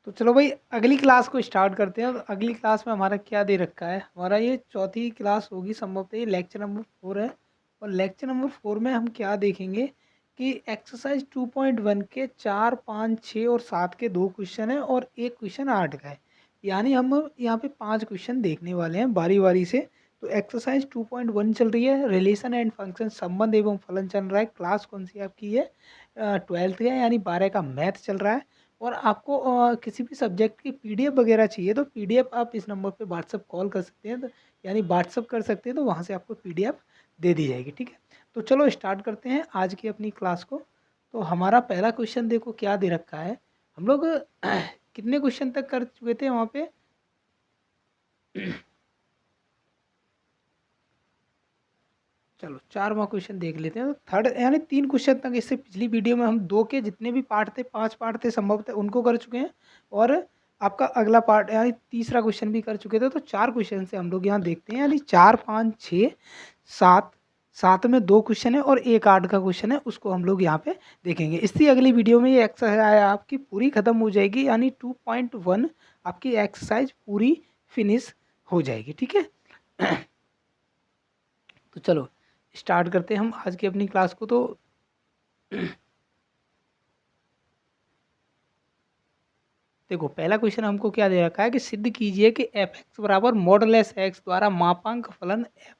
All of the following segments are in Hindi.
तो चलो भाई अगली क्लास को स्टार्ट करते हैं। तो अगली क्लास में हमारा क्या दे रखा है, हमारा ये चौथी क्लास होगी संभवतः, ये लेक्चर नंबर 4 है। और लेक्चर नंबर 4 में हम क्या देखेंगे कि एक्सरसाइज 2.1 के 4, 5, 6 और 7 के 2 क्वेश्चन है और एक क्वेश्चन 8 का है। यानी हम यहाँ पे 5 क्वेश्चन देखने वाले हैं बारी बारी से। तो एक्सरसाइज 2.1 चल रही है, रिलेशन एंड फंक्शन, संबंध एवं फलन चल रहा है। क्लास कौन सी आपकी है, 12th है, यानी 12 का मैथ चल रहा है। और आपको किसी भी सब्जेक्ट की पीडीएफ वगैरह चाहिए तो पीडीएफ आप इस नंबर पे व्हाट्सअप कॉल कर सकते हैं, तो यानी व्हाट्सअप कर सकते हैं, तो वहाँ से आपको पीडीएफ दे दी जाएगी। ठीक है, तो चलो स्टार्ट करते हैं आज की अपनी क्लास को। तो हमारा पहला क्वेश्चन देखो क्या दे रखा है। हम लोग कितने क्वेश्चन तक कर चुके थे वहाँ पे चलो 4वां क्वेश्चन देख लेते हैं। तो थर्ड यानी 3 क्वेश्चन तक, इससे पिछली वीडियो में हम 2 के जितने भी पार्ट थे, 5 पार्ट थे संभवतः, उनको कर चुके हैं। और आपका अगला पार्ट यानी तीसरा क्वेश्चन भी कर चुके थे। तो 4 क्वेश्चन से हम लोग यहाँ देखते हैं, यानी 4, 5, 6, 7। 7 में 2 क्वेश्चन है और एक 8 का क्वेश्चन है, उसको हम लोग यहाँ पे देखेंगे। इसकी अगली वीडियो में ये एक्सरसाइज आपकी पूरी खत्म हो जाएगी, यानी 2.1 आपकी एक्सरसाइज पूरी फिनिश हो जाएगी। ठीक है तो चलो स्टार्ट करते हैं हम आज की अपनी क्लास को। तो देखो पहला क्वेश्चन हमको क्या दे रखा है कि सिद्ध कीजिए कि एफ एक्स बराबर मॉडलेस एक्स द्वारा मापांक फलन एफ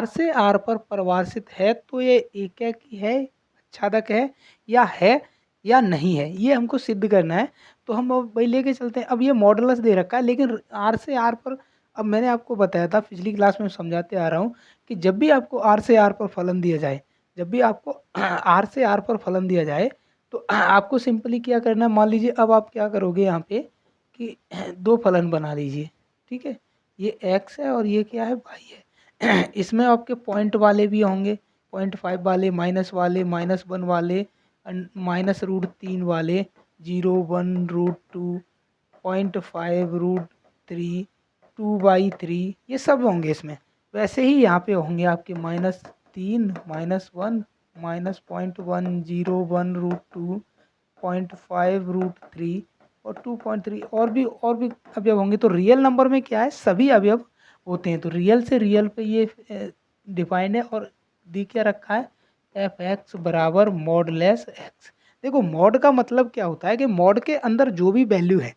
से आर पर परिभाषित है। तो ये एक की है, आच्छादक है या नहीं है, ये हमको सिद्ध करना है। तो हम अब वही लेके चलते हैं। अब ये मॉडलस दे रखा है, लेकिन आर से आर पर, अब मैंने आपको बताया था पिछली क्लास में, समझाते आ रहा हूँ कि जब भी आपको आर से आर पर फलन दिया जाए, जब भी आपको आर से आर पर फलन दिया जाए, तो आपको सिंपली क्या करना है। मान लीजिए अब आप क्या करोगे यहाँ पे कि 2 फलन बना लीजिए। ठीक है, ये x है और ये क्या है, y है। इसमें आपके पॉइंट वाले भी होंगे, 0.5 वाले, माइनस वाले, -1 वाले, -√3 वाले, 0, 1, √2, 0.5, √3, 2/3, ये सब होंगे इसमें। वैसे ही यहाँ पे होंगे आपके -3, -1, -0.1, 0, 1, √2, 0.5, √3 और 2.3, और भी अवयव होंगे। तो रियल नंबर में क्या है, सभी अवयव होते हैं। तो रियल से रियल पे ये डिफाइंड है। और दी क्या रखा है, एफ एक्स बराबर मॉडलेस एक्स। देखो मॉड का मतलब क्या होता है कि मॉड के अंदर जो भी वैल्यू है,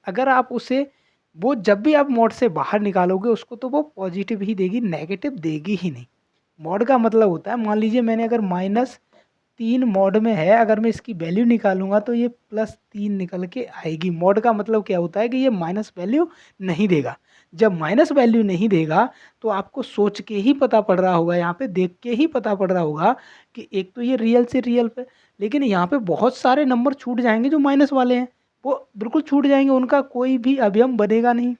अगर आप उसे, वो जब भी आप मॉड से बाहर निकालोगे उसको, तो वो पॉजिटिव ही देगी, नेगेटिव देगी ही नहीं। मॉड का मतलब होता है, मान लीजिए मैंने अगर -3 मॉड में है, अगर मैं इसकी वैल्यू निकालूंगा तो ये +3 निकल के आएगी। मॉड का मतलब क्या होता है कि ये माइनस वैल्यू नहीं देगा। जब माइनस वैल्यू नहीं देगा तो आपको सोच के ही पता पड़ रहा होगा, यहाँ पे देख के ही पता पड़ रहा होगा कि एक तो ये रियल से रियल पे, लेकिन यहाँ पे बहुत सारे नंबर छूट जाएंगे जो माइनस वाले हैं, वो बिल्कुल छूट जाएंगे, उनका कोई भी अवयव बनेगा नहीं,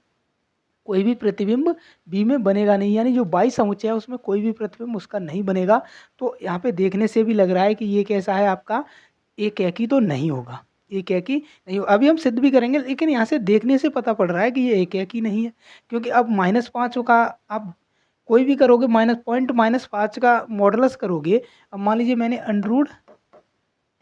कोई भी प्रतिबिंब बी में बनेगा नहीं, यानी जो 22 समुच्चय है उसमें कोई भी प्रतिबिंब उसका नहीं बनेगा। तो यहाँ पे देखने से भी लग रहा है कि ये कैसा है आपका, एक एक ही तो नहीं होगा, एक एक ही नहीं होगा। अभी हम सिद्ध भी करेंगे, लेकिन यहाँ से देखने से पता पड़ रहा है कि ये एक एक ही नहीं है। क्योंकि अब -5 का आप कोई भी करोगे, -5 का मॉडलस करोगे। अब मान लीजिए मैंने √3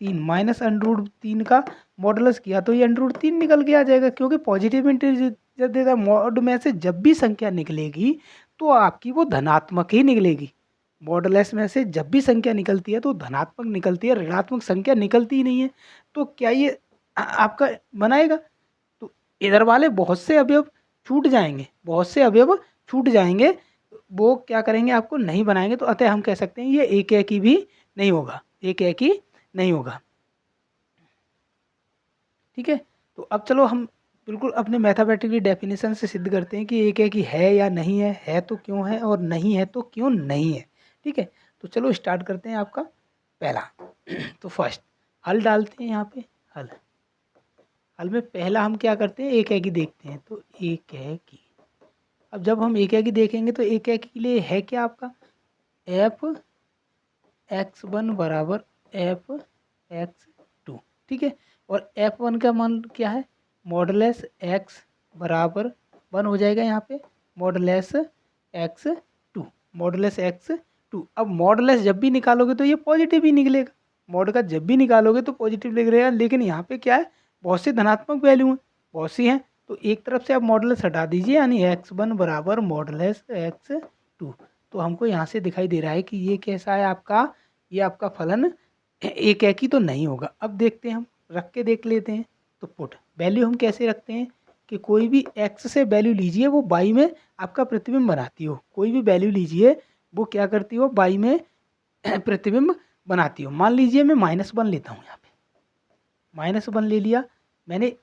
-√3 का मॉडलस किया, तो ये √3 निकल के आ जाएगा, क्योंकि पॉजिटिव इंटीजर देता मॉड में से जब भी संख्या निकलेगी तो आपकी वो धनात्मक ही निकलेगी। मॉडलेस में से जब भी संख्या निकलती है तो धनात्मक निकलती है, ऋणात्मक संख्या निकलती ही नहीं है। तो क्या ये आपका बनाएगा? तो इधर वाले बहुत से अवयव छूट जाएंगे, बहुत से अवयव छूट जाएंगे, वो क्या करेंगे, आपको नहीं बनाएंगे। तो अतः हम कह सकते हैं ये एक एक ही भी नहीं होगा, एक एक ही नहीं होगा। ठीक है, तो अब चलो हम बिल्कुल अपने मैथमेटिकली डेफिनेशन से सिद्ध करते हैं कि एक है कि है या नहीं है तो क्यों है और नहीं है तो क्यों नहीं है। ठीक है, तो चलो स्टार्ट करते हैं आपका पहला। तो फर्स्ट हल डालते हैं यहाँ पे। हल हल में पहला हम क्या करते हैं, एक है कि देखते हैं। तो एक है कि, अब जब हम एक है कि देखेंगे तो एक है के लिए है क्या आपका, f(x1) बराबर f(x2). ठीक है, और f1 का मान क्या है, मॉडलेस x बराबर 1 हो जाएगा यहाँ पे, मॉडलेस x2, मॉडलेस x2। अब मॉडलेस जब भी निकालोगे तो ये पॉजिटिव ही निकलेगा, मॉड का जब भी निकालोगे तो पॉजिटिव निकलेगा। लेकिन यहाँ पे क्या है, बहुत सी धनात्मक वैल्यू हैं, बहुत सी हैं, तो एक तरफ से आप मॉडुलस हटा दीजिए, यानी x1 बराबर मॉडुलस x2। तो हमको यहाँ से दिखाई दे रहा है कि ये कैसा है आपका, ये आपका फलन एक ही तो नहीं होगा। अब देखते हैं, हम रख के देख लेते हैं। तो पुट वैल्यू हम कैसे रखते हैं कि कोई भी x से वैल्यू लीजिए वो y में आपका प्रतिबिंब बनाती हो, कोई भी वैल्यू लीजिए वो क्या करती हो, y में प्रतिबिंब बनाती हो। मान लीजिए मैं -1 लेता हूँ, यहाँ पे -1 ले लिया मैंने।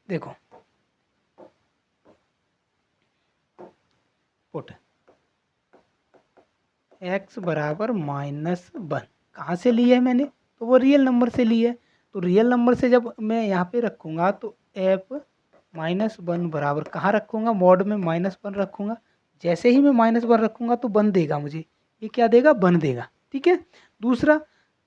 देखो पुट x बराबर -1 कहाँ से लिया है मैंने, तो वो रियल नंबर से लिया है। तो रियल नंबर से जब मैं यहाँ पे रखूँगा तो f -1 बराबर कहाँ रखूँगा, मॉड में -1 रखूँगा। जैसे ही मैं -1 रखूँगा तो 1 देगा मुझे, ये क्या देगा, 1 देगा। ठीक है। दूसरा,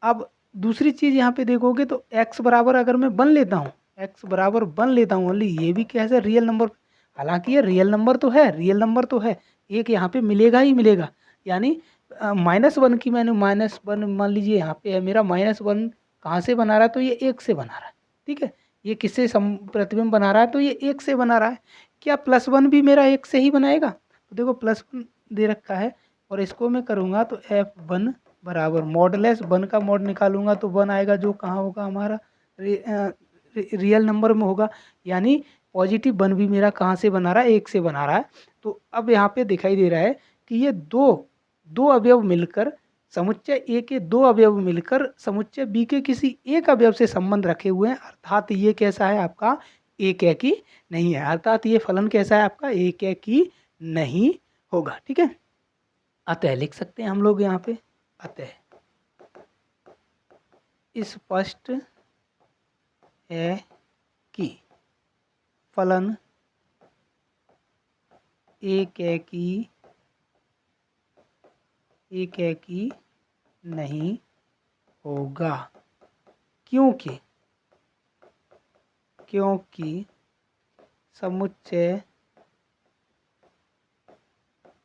अब दूसरी चीज़ यहाँ पे देखोगे तो x बराबर अगर मैं 1 लेता हूँ, x बराबर 1 लेता हूँ ओनली, ये भी कैसे रियल नंबर, हालांकि ये रियल नंबर तो है, रियल नंबर तो है, एक यहाँ पे मिलेगा ही मिलेगा। यानी -1 की मैंने -1 मान लीजिए यहाँ पे है मेरा -1, कहाँ से बना रहा है, तो ये 1 से बना रहा है। ठीक है, ये किससे प्रतिबिंब बना रहा है, तो ये 1 से बना रहा है। क्या +1 भी मेरा 1 से ही बनाएगा, तो देखो +1 दे रखा है, और इसको मैं करूँगा तो f1 बराबर मॉडुलस 1 का मॉड निकालूंगा तो 1 आएगा, जो कहाँ होगा हमारा रियल नंबर में होगा। यानी +1 भी मेरा कहाँ से बना रहा है, 1 से बना रहा है। तो अब यहाँ पे दिखाई दे रहा है कि ये दो अवयव मिलकर, समुच्चय ए के दो अवयव मिलकर समुच्चय बी के किसी एक अवयव से संबंध रखे हुए हैं, अर्थात ये कैसा है आपका, एक ही नहीं है, अर्थात ये फलन कैसा है आपका, एक ही नहीं होगा। ठीक है, अतः लिख सकते हैं हम लोग यहाँ पे, अतः स्पष्ट है कि फलन एक ही नहीं होगा, क्योंकि समुच्चय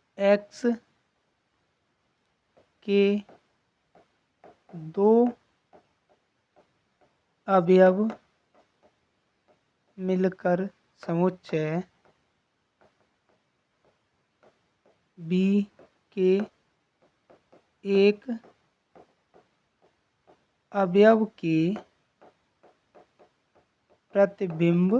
x के दो अवयव मिलकर समुच्चय b के एक अवयव के प्रतिबिंब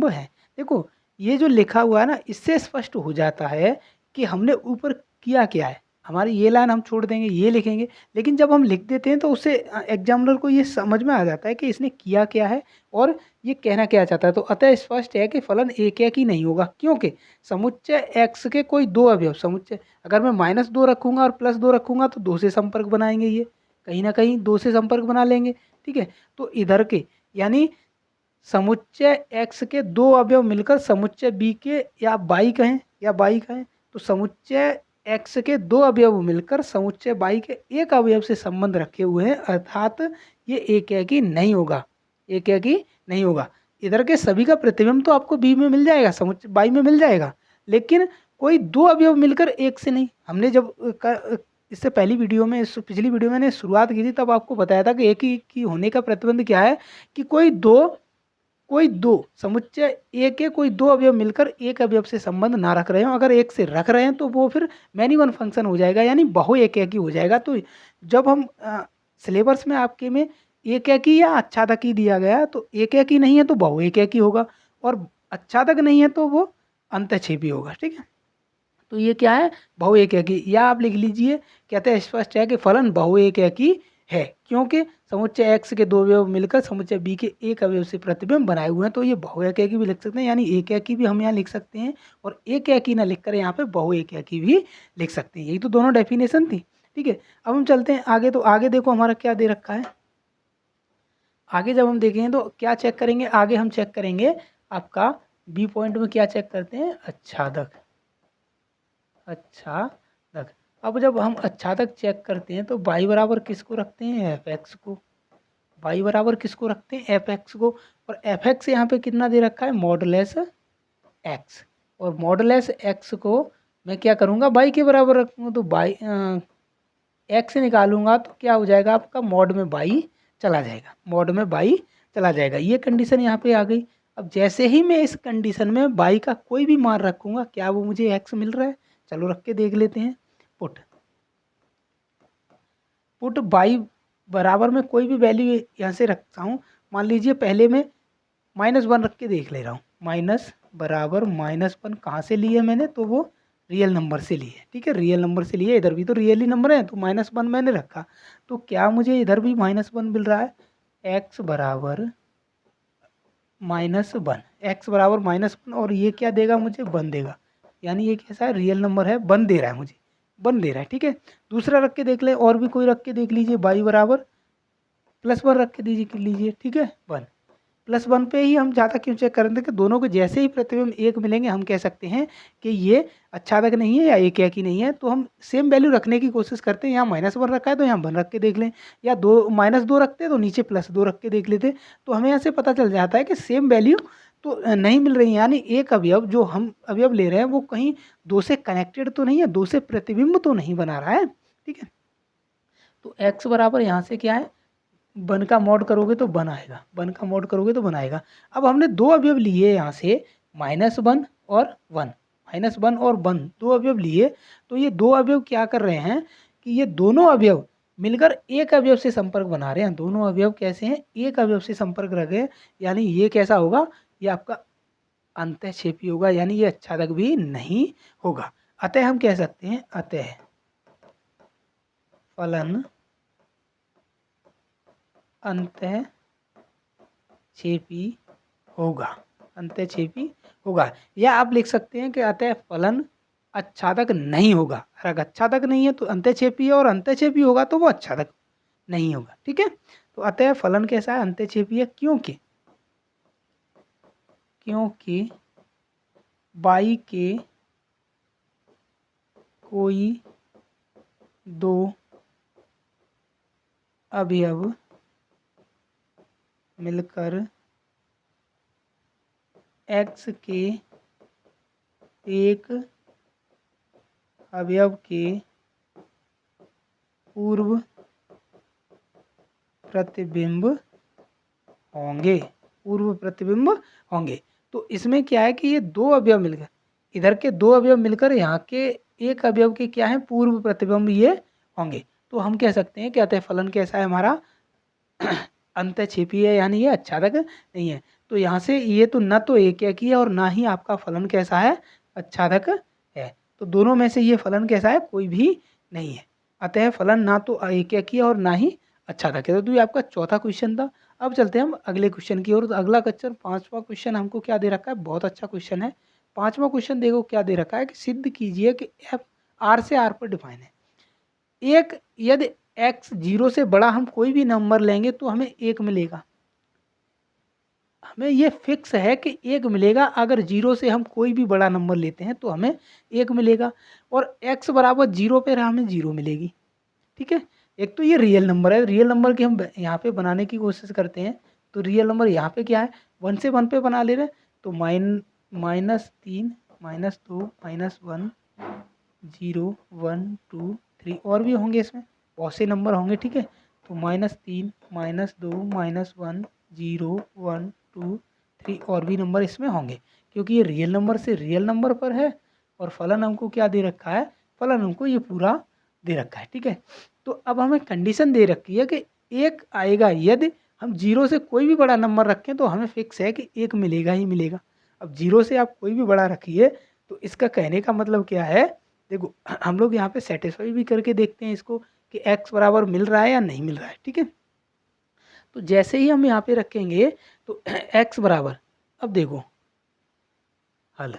है। देखो ये जो लिखा हुआ है ना, इससे स्पष्ट हो जाता है कि हमने ऊपर किया क्या है। हमारी ये लाइन हम छोड़ देंगे, ये लिखेंगे, लेकिन जब हम लिख देते हैं तो उससे एग्जामिनर को ये समझ में आ जाता है कि इसने किया क्या है और ये कहना क्या चाहता है। तो अतः स्पष्ट है कि फलन एक ही नहीं होगा, क्योंकि समुच्चय x के कोई दो अवयव, समुच्चय अगर मैं -2 रखूँगा और +2 रखूँगा तो 2 से संपर्क बनाएंगे, ये कहीं ना कहीं 2 से संपर्क बना लेंगे। ठीक है, तो इधर के यानी समुच्चय x के दो अवयव मिलकर समुच्चय b के या y कहें, तो समुच्चय x के दो अवयव मिलकर समुच्चय y के एक अवयव से संबंध रखे हुए हैं, अर्थात ये एक ही नहीं होगा, इधर के सभी का प्रतिबिंब तो आपको b में मिल जाएगा, समुच्चय y में मिल जाएगा, लेकिन कोई दो अवयव मिलकर एक से नहीं। हमने जब इससे पहली वीडियो में, इस पिछली वीडियो में मैंने शुरुआत की थी, तब आपको बताया था कि एक ही की होने का प्रतिबंध क्या है, कि कोई दो समुच्चय ए के कोई दो अवयव मिलकर एक अवयव से संबंध ना रख रहे हो। अगर एक से रख रहे हैं तो वो फिर मैनी वन फंक्शन हो जाएगा, यानी बहु एक ही हो जाएगा। तो जब हम सिलेबस में आपके में एक ही या आच्छादक ही दिया गया, तो एक ही नहीं है तो बहु एक ही होगा, और आच्छादक नहीं है तो वो अंतःक्षेपी होगा। ठीक है, तो ये क्या है, बहु एक ही, या आप लिख लीजिए, कहते हैं स्पष्ट है कि फलन बहु एक ही है, क्योंकि समुच्चय x के दो अवयव मिलकर समुच्चय b के एक अवयव से प्रतिबिंब बनाए हुए हैं। तो ये बहु एक भी लिख सकते हैं, यानी एक भी हम यहाँ लिख सकते हैं, और एक ना लिखकर यहाँ पे बहु एक भी लिख सकते हैं। यही तो दोनों डेफिनेशन थी। ठीक है, अब हम चलते हैं आगे। तो आगे देखो हमारा क्या दे रखा है, आगे जब हम देखेंगे तो क्या चेक करेंगे, आगे हम चेक करेंगे आपका बी पॉइंट में क्या चेक करते हैं, आच्छादक। अब जब हम आच्छादक चेक करते हैं तो y बराबर किसको रखते हैं, fx को। y बराबर किसको रखते हैं, fx को, और fx यहाँ पे कितना दे रखा है, मॉडुलस x, और मॉडुलस x को मैं क्या करूँगा, y के बराबर रखूँगा। तो y x निकालूंगा तो क्या हो जाएगा आपका, मॉड में y चला जाएगा, मॉड में बाई चला जाएगा। ये कंडीशन यहाँ पे आ गई। अब जैसे ही मैं इस कंडीशन में बाई का कोई भी मान रखूँगा, क्या वो मुझे एक्स मिल रहा है? चलो रख के देख लेते हैं। पुट पुट बाई बराबर में कोई भी वैल्यू यहाँ से रखता हूँ। मान लीजिए पहले मैं -1 रख के देख ले रहा हूँ। माइनस बराबर -1 कहाँ से लिए मैंने? तो वो रियल नंबर से लिए, ठीक है, रियल नंबर से लिए। इधर भी तो रियल ही नंबर है, तो -1 मैंने रखा। तो क्या मुझे इधर भी -1 मिल रहा है? एक्स बराबर -1, एक्स बराबर -1, और ये क्या देगा मुझे? 1 देगा। यानी ये कैसा है? रियल नंबर है, 1 दे रहा है मुझे, 1 दे रहा है, ठीक है। दूसरा रख के देख ले, और भी कोई रख के देख लीजिए। बाई बराबर +1 रख के दीजिए लीजिए, ठीक है, 1। +1 पे ही हम ज़्यादा क्यों चेक कर रहे थे कि दोनों को जैसे ही प्रतिबिंब एक मिलेंगे, हम कह सकते हैं कि ये आच्छादक नहीं है या एक ही नहीं है। तो हम सेम वैल्यू रखने की कोशिश करते हैं। यहाँ -1 रखा है तो यहाँ 1 रख के देख लें, या -2 रखते हैं तो नीचे +2 रख के देख लेते। तो हमें यहाँ से पता चल जाता है कि सेम वैल्यू तो नहीं मिल रही है। यानी एक अवयव जो हम अवयव ले रहे हैं वो कहीं 2 से कनेक्टेड तो नहीं है, 2 से प्रतिबिंब तो नहीं बना रहा है, ठीक है। तो x बराबर यहाँ से क्या है? 1 का मॉड करोगे तो 1 आएगा, 1 का मॉड करोगे तो 1 आएगा। अब हमने 2 अवयव लिए यहाँ से, -1 और 1, -1 और 1 2 अवयव लिए। तो ये 2 अवयव क्या कर रहे हैं कि ये दोनों अवयव मिलकर एक अवयव से संपर्क बना रहे हैं। दोनों अवयव कैसे हैं? एक अवयव से संपर्क रख रहे हैं। यानी ये कैसा होगा? ये आपका अंतःक्षेपी होगा, यानी ये आच्छादक भी नहीं होगा। अतः हम कह सकते हैं, अतः फलन अंतःक्षेपी होगा, अंतःक्षेपी होगा। या आप लिख सकते हैं कि अतः फलन आच्छादक नहीं होगा। अगर आच्छादक नहीं है तो अंतःक्षेपी है, और अंतःक्षेपी होगा तो वो आच्छादक नहीं होगा, ठीक है। तो अतः फलन कैसा है? अंतःक्षेपी है। क्योंकि बाई के कोई 2 अवयव मिलकर x के एक अवयव के पूर्व प्रतिबिंब होंगे, पूर्व प्रतिबिंब होंगे। तो इसमें क्या है कि ये 2 अवयव मिलकर, इधर के 2 अवयव मिलकर यहाँ के एक अवयव के क्या है? पूर्व प्रतिबिंब ये होंगे। तो हम कह सकते हैं कि अतः फलन कैसा है हमारा? अंतःक्षेपी है, यानी ये आच्छादक नहीं है। तो यहाँ से ये तो न तो एक है और ना ही आपका फलन कैसा है? आच्छादक है। तो दोनों में से ये फलन कैसा है? कोई भी नहीं है। अतः फलन ना तो एक है और ना ही आच्छादक है। तो ये आपका चौथा क्वेश्चन था। अब चलते हैं हम अगले क्वेश्चन की ओर। तो अगला क्वेश्चन, 5वां क्वेश्चन हमको क्या दे रखा है? बहुत अच्छा क्वेश्चन है। 5वां क्वेश्चन देखो क्या दे रखा है कि सिद्ध कीजिए कि एफ आर से आर पर डिफाइन है। एक यदि x 0 से बड़ा हम कोई भी नंबर लेंगे तो हमें 1 मिलेगा। हमें ये फिक्स है कि 1 मिलेगा। अगर 0 से हम कोई भी बड़ा नंबर लेते हैं तो हमें 1 मिलेगा, और x बराबर 0 पे हमें 0 मिलेगी, ठीक है। एक तो ये रियल नंबर है, रियल नंबर की हम यहाँ पे बनाने की कोशिश करते हैं। तो रियल नंबर यहाँ पे क्या है? 1 से 1 पे बना ले रहे हैं। तो -3, -2, -1, 0, 1, 2, 3 और भी होंगे, इसमें बहुत से नंबर होंगे, ठीक है। तो -3, -2, -1, 0, 1, 2, 3 और भी नंबर इसमें होंगे, क्योंकि ये रियल नंबर से रियल नंबर पर है। और फलन हमको क्या दे रखा है? फलन हमको ये पूरा दे रखा है, ठीक है। तो अब हमें कंडीशन दे रखी है कि 1 आएगा यदि हम 0 से कोई भी बड़ा नंबर रखें, तो हमें फिक्स है कि 1 मिलेगा ही मिलेगा। अब 0 से आप कोई भी बड़ा रखिए, तो इसका कहने का मतलब क्या है? देखो हम लोग यहाँ पे सेटिस्फाई भी करके देखते हैं इसको कि x बराबर मिल रहा है या नहीं मिल रहा है, ठीक है। तो जैसे ही हम यहाँ पे रखेंगे तो x बराबर, अब देखो हल,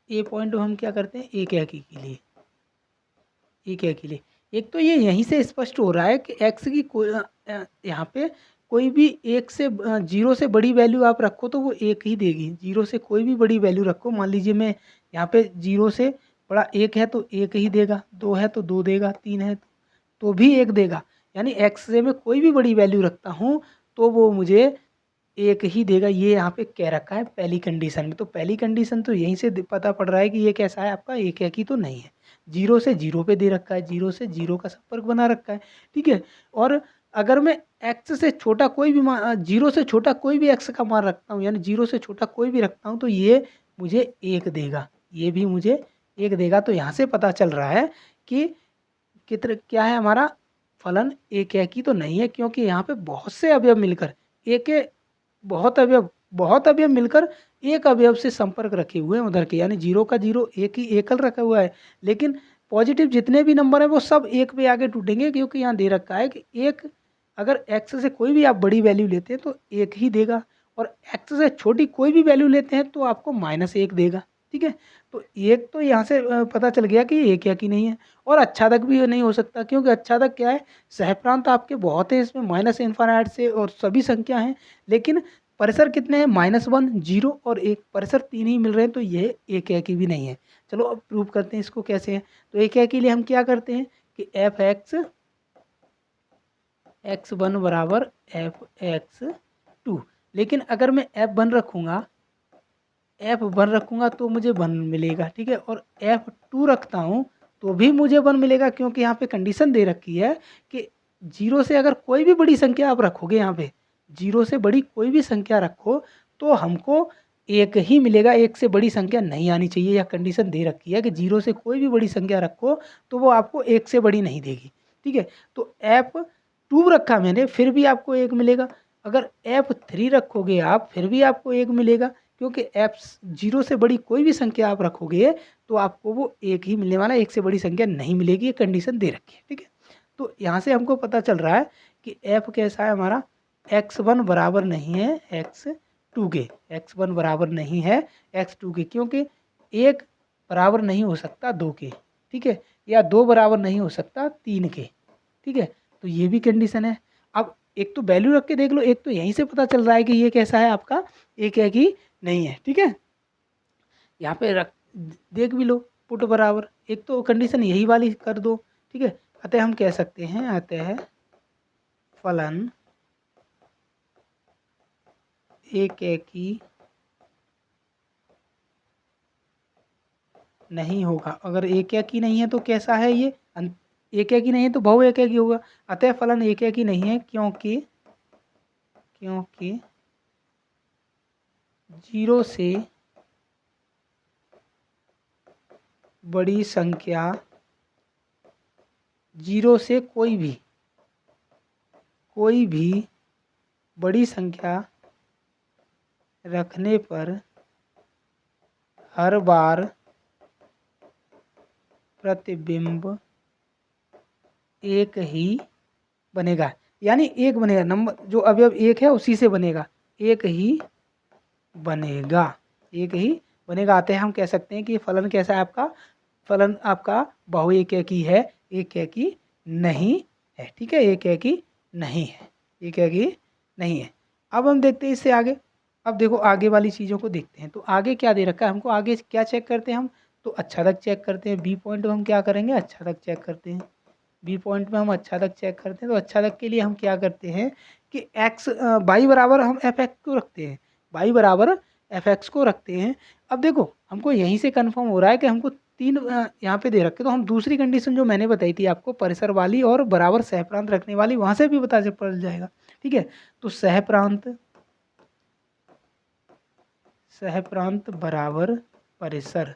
ए पॉइंट हम क्या करते हैं? एक है के लिए, एक है के लिए। एक तो ये यहीं से स्पष्ट हो रहा है कि x की कोई यहाँ पे कोई भी 1 से 0 से बड़ी वैल्यू आप रखो तो वो 1 ही देगी। 0 से कोई भी बड़ी वैल्यू रखो, मान लीजिए मैं यहाँ पे 0 से बड़ा 1 है तो 1 ही देगा, 2 है तो 2 देगा, 3 है तो भी 1 देगा। यानी x से मैं कोई भी बड़ी वैल्यू रखता हूँ तो वो मुझे 1 ही देगा। ये यहाँ पे कह रखा है पहली कंडीशन में। तो पहली कंडीशन तो यहीं से पता पड़ रहा है कि ये कैसा है आपका? एक है कि तो नहीं है। जीरो से जीरो पे दे रखा है, जीरो से जीरो का संपर्क बना रखा है, ठीक है। और अगर मैं एक्स से छोटा कोई भी जीरो से छोटा कोई भी एक्स का मान रखता हूँ, यानी जीरो से छोटा कोई भी रखता हूँ, तो ये मुझे एक देगा, ये भी मुझे एक देगा। तो यहाँ से पता चल रहा है कि कितने क्या है हमारा फलन एक है कि तो नहीं है, क्योंकि यहाँ पे बहुत से अवयव मिलकर एक बहुत अवयव मिलकर एक अवयव से संपर्क रखे हुए हैं उधर के, यानी जीरो का जीरो एक ही एकल रखा हुआ है। लेकिन पॉजिटिव जितने भी नंबर हैं वो सब एक पे आगे टूटेंगे, क्योंकि यहाँ दे रखा है कि एक, अगर एक्स से कोई भी आप बड़ी वैल्यू लेते हैं तो एक ही देगा, और एक्स से छोटी कोई भी वैल्यू लेते हैं तो आपको माइनस एक देगा, ठीक है। तो एक तो यहाँ से पता चल गया कि एक है कि नहीं है। और अच्छादक भी नहीं हो सकता, क्योंकि अच्छादक क्या है, सहप्रांत आपके बहुत है, इसमें माइनस इन्फानाइट से और सभी संख्या हैं, लेकिन परिसर कितने हैं, -1, 0 और 1, परिसर 3 ही मिल रहे हैं, तो ये एक की भी नहीं है। चलो अब प्रूव करते हैं इसको कैसे है। तो एक के लिए हम क्या करते हैं कि एफ एक्स वन बराबर F(x)2, लेकिन अगर मैं F1 रखूँगा तो मुझे 1 मिलेगा, ठीक है। और F2 रखता हूँ तो भी मुझे 1 मिलेगा, क्योंकि यहाँ पे कंडीशन दे रखी है कि जीरो से अगर कोई भी बड़ी संख्या आप रखोगे, यहाँ पे जीरो से बड़ी कोई भी संख्या रखो तो हमको एक ही मिलेगा, एक से बड़ी संख्या नहीं आनी चाहिए। यह कंडीशन दे रखी है कि जीरो से कोई भी बड़ी संख्या रखो तो वो आपको एक से बड़ी नहीं देगी, ठीक है। तो F2 रखा मैंने, फिर भी आपको एक मिलेगा। अगर F3 रखोगे आप, फिर भी आपको एक मिलेगा, क्योंकि जीरो से बड़ी कोई भी संख्या आप रखोगे तो आपको वो एक ही मिलने वाला, एक से बड़ी संख्या नहीं मिलेगी, ये कंडीशन दे रखी है, ठीक है। तो यहाँ से हमको पता चल रहा है कि एफ कैसा है हमारा, x1 बराबर नहीं है x2 के, x1 बराबर नहीं है x2 के, क्योंकि एक बराबर नहीं हो सकता दो के, ठीक है, या दो बराबर नहीं हो सकता तीन के, ठीक है। तो ये भी कंडीशन है। अब एक तो वैल्यू रख के देख लो, एक तो यहीं से पता चल रहा है कि ये कैसा है आपका, एक है कि नहीं है, ठीक है। यहाँ पे रख देख भी लो, पुट बराबर, एक तो कंडीशन यही वाली कर दो, ठीक है। अतः हम कह सकते हैं, अतः फलन एक की नहीं होगा। अगर एक की नहीं है तो कैसा है ये, एक की नहीं है तो बहु एक की होगा। अतः फलन एक की नहीं है, क्योंकि जीरो से बड़ी संख्या, जीरो से कोई भी बड़ी संख्या रखने पर हर बार प्रतिबिंब एक ही बनेगा, यानी एक बनेगा, नंबर जो अवयव एक है उसी से बनेगा, एक ही बनेगा, एक ही बनेगा। आते हैं हम कह सकते हैं कि फलन कैसा है आपका, फलन आपका बहु एक की है, एक की नहीं है, ठीक है, एक की नहीं है, एक की नहीं है। अब हम देखते हैं इससे आगे। अब देखो आगे वाली चीज़ों को देखते हैं, तो आगे क्या दे रखा है हमको, आगे क्या चेक करते हैं हम, तो अच्छादक चेक करते हैं। बी पॉइंट में हम क्या करेंगे, अच्छादक चेक करते हैं। बी पॉइंट में हम अच्छादक चेक करते हैं, तो अच्छादक के लिए हम क्या करते हैं कि बाई बराबर हम एफ एक्स को रखते हैं, बाई बराबर एफ एक्स को रखते हैं। अब देखो हमको यहीं से कन्फर्म हो रहा है कि हमको तीन यहाँ पे दे रखे, तो हम दूसरी कंडीशन जो मैंने बताई थी आपको, परिसर वाली और बराबर सहप्रांत रखने वाली, वहाँ से भी पता चल जाएगा, ठीक है। तो सहप्रांत बराबर परिसर,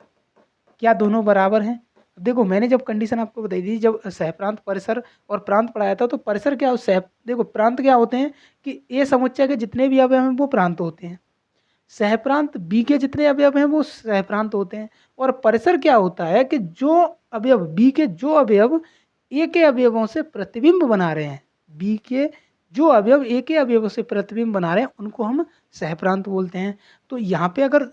क्या दोनों बराबर हैं। देखो मैंने जब कंडीशन आपको बताई थी, जब सहप्रांत परिसर और प्रांत पढ़ाया था, तो परिसर क्या, देखो प्रांत क्या होते हैं कि ए समुच्चय के जितने भी अवयव हैं वो प्रांत होते हैं, सहप्रांत बी के जितने अवयव हैं वो सहप्रांत होते हैं। और परिसर क्या होता है कि जो अवयव बी के, जो अवयव ए के अवयवों से प्रतिबिंब बना रहे हैं, बी के जो अवयव ए के अवयवों से प्रतिबिंब बना रहे हैं, उनको हम सहप्रांत बोलते हैं। तो यहाँ पे अगर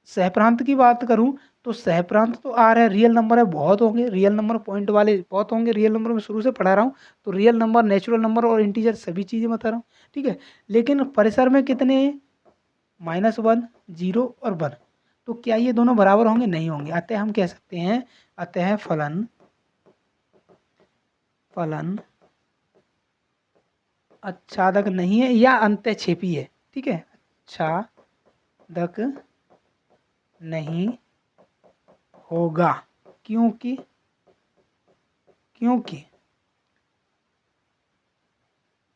सहप्रांत की बात करूं तो सहप्रांत तो आ रहा है, रियल नंबर है बहुत होंगे, रियल नंबर पॉइंट वाले बहुत होंगे, रियल नंबर में शुरू से पढ़ा रहा हूँ, तो रियल नंबर, नेचुरल नंबर और इंटीजर सभी चीज़ें बता रहा हूँ, ठीक है। लेकिन परिसर में कितने हैं, -1, 0 और 1, तो क्या ये दोनों बराबर होंगे, नहीं होंगे। अतः हम कह सकते हैं, अतः फलन अच्छादक नहीं है या अंतःक्षेपी है, ठीक है, अच्छादक नहीं होगा, क्योंकि क्योंकि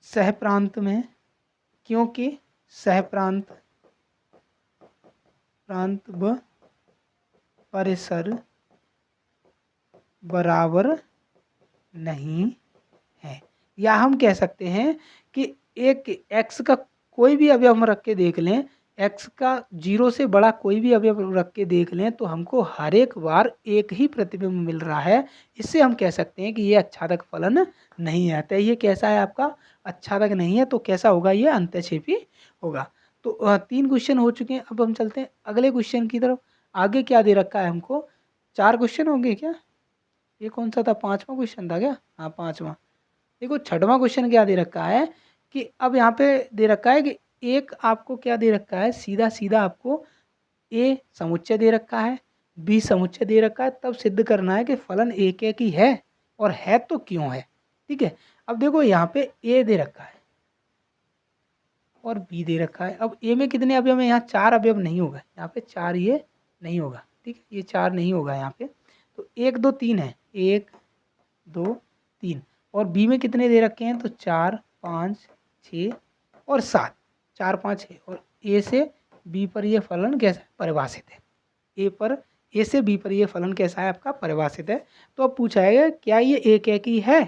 सहप्रांत में, क्योंकि सहप्रांत प्रांत व परिसर बराबर नहीं है। या हम कह सकते हैं कि एक x का कोई भी अवयव हम रख के देख लें, x का 0 से बड़ा कोई भी अवयव रख के देख लें तो हमको हर एक बार एक ही प्रतिबिंब मिल रहा है। इससे हम कह सकते हैं कि ये अच्छादक फलन नहीं है। तो ये कैसा है आपका? अच्छादक नहीं है। तो कैसा होगा? ये अंतःक्षेपी होगा। तो 3 क्वेश्चन हो चुके हैं। अब हम चलते हैं अगले क्वेश्चन की तरफ। आगे क्या दे रखा है हमको? 4 क्वेश्चन होंगे क्या? ये कौन सा था? 5वां क्वेश्चन था क्या? हाँ 5वां। देखो 6वां क्वेश्चन क्या दे रखा है कि अब यहाँ पे दे रखा है कि एक आपको क्या दे रखा है, सीधा सीधा आपको ए समुच्चय दे रखा है, बी समुच्चय दे रखा है, तब सिद्ध करना है कि फलन एक एक ही है और है तो क्यों है। ठीक है। अब देखो यहाँ पे ए दे रखा है और बी दे रखा है। अब ए में कितने अवयव है? यहाँ 4 अवयव नहीं होगा, यहाँ पे 4 ये नहीं होगा। ठीक है, ये 4 नहीं होगा यहाँ पे। तो 1 2 3 है, 1 2 3। और बी में कितने दे रखे हैं? तो 4 5 6 और 7, 4 5 6। और ए से बी पर ये फलन कैसा है? परिभाषित है। ए से बी पर ये फलन कैसा है आपका? परिभाषित है। तो अब पूछा है क्या ये एक ही है?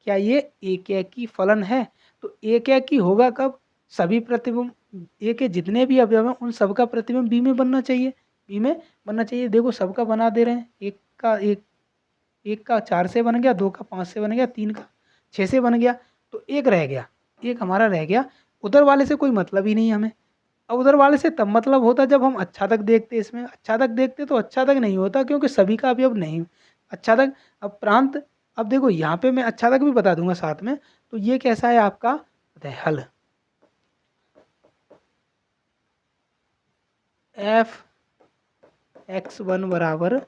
क्या ये एक ही फलन है? तो एक ही होगा कब? सभी प्रतिबिंब ए के जितने भी अवयव हैं उन सबका प्रतिबिंब बी में बनना चाहिए, बी में बनना चाहिए। देखो सबका बना दे रहे हैं। एक का 4 से बन गया, 2 का 5 से बन गया, 3 का 6 से बन गया। तो एक रह गया, एक हमारा रह गया। उधर वाले से कोई मतलब ही नहीं हमें। अब उधर वाले से तब मतलब होता जब हम अच्छादक देखते। इसमें अच्छादक देखते तो अच्छादक नहीं होता क्योंकि सभी का अवयव नहीं अच्छादक। अब प्रांत, अब देखो यहाँ पे मैं अच्छादक भी बता दूंगा साथ में। तो ये कैसा है आपका? हल एफ एक्स वन बराबर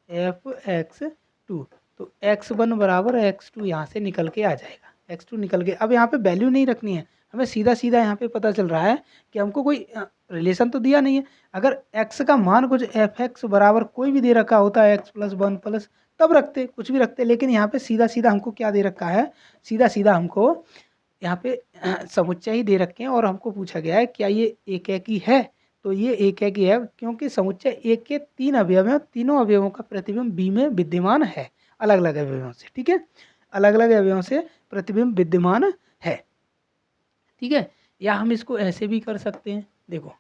एफ एक्स टू। तो एक्स वन बराबर एक्स टू यहाँ से निकल के आ जाएगा। एक्स टू निकल के, अब यहाँ पे वैल्यू नहीं रखनी है हमें, सीधा सीधा यहाँ पे पता चल रहा है कि हमको कोई रिलेशन तो दिया नहीं है। अगर x का मान कुछ एफ एक्स बराबर कोई भी दे रखा होता है, x प्लस 1 प्लस, तब रखते, कुछ भी रखते। लेकिन यहाँ पे सीधा सीधा हमको क्या दे रखा है? सीधा सीधा हमको यहाँ पे समुच्चय ही दे रखे हैं और हमको पूछा गया है क्या ये एक ही है? तो ये एक ही है क्योंकि समुच्चय एक के 3 अवयव हैं, तीनों अवयवों का प्रतिबिंब बी में विद्यमान है, अलग अलग अवयवों से। ठीक है, अलग अलग अवयवों से प्रतिबिंब विद्यमान है। ठीक है, या हम इसको ऐसे भी कर सकते हैं। देखो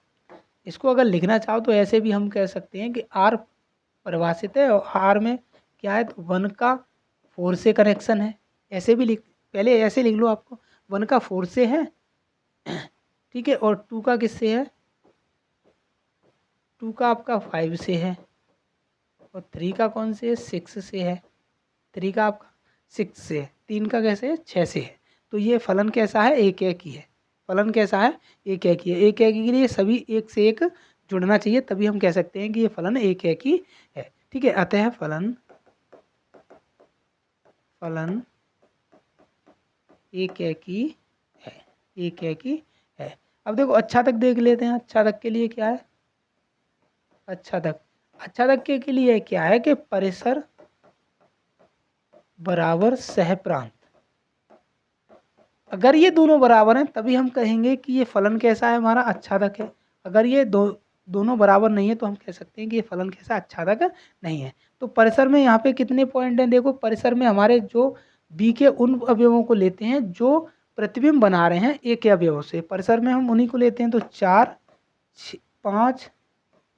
इसको अगर लिखना चाहो तो ऐसे भी हम कह सकते हैं कि आर परिभाषित है और आर में क्या है? तो 1 का 4 से कनेक्शन है। ऐसे भी लिख, पहले ऐसे लिख लो, आपको 1 का 4 से है, ठीक है, और 2 का किससे है? 2 का आपका 5 से है, और 3 का कौन से है? 6 से है। 3 का आपका 6 से है, 3 का कैसे है? 6 से है। तो ये फलन कैसा है? एक ही है। फलन कैसा है? एक ही है। एक ही के लिए सभी एक से एक जुड़ना चाहिए, तभी हम कह सकते हैं कि ये फलन एक ही है। ठीक है, अतः फलन एक ही है, एक ही है। अब देखो अच्छा तक देख लेते हैं। अच्छा तक के लिए क्या है? अच्छा तक के लिए क्या है कि परिसर बराबर सहप्रांत। अगर ये दोनों बराबर हैं तभी हम कहेंगे कि ये फलन कैसा है? हमारा अच्छादक है। अगर ये दोनों बराबर नहीं है तो हम कह सकते हैं कि ये फलन कैसा? अच्छादक नहीं है। तो परिसर में यहाँ पे कितने पॉइंट हैं? देखो परिसर में हमारे जो बी के उन अवयवों को लेते हैं जो प्रतिबिंब बना रहे हैं एक के अवयवों से, परिसर में हम उन्हीं को लेते हैं। तो 4 5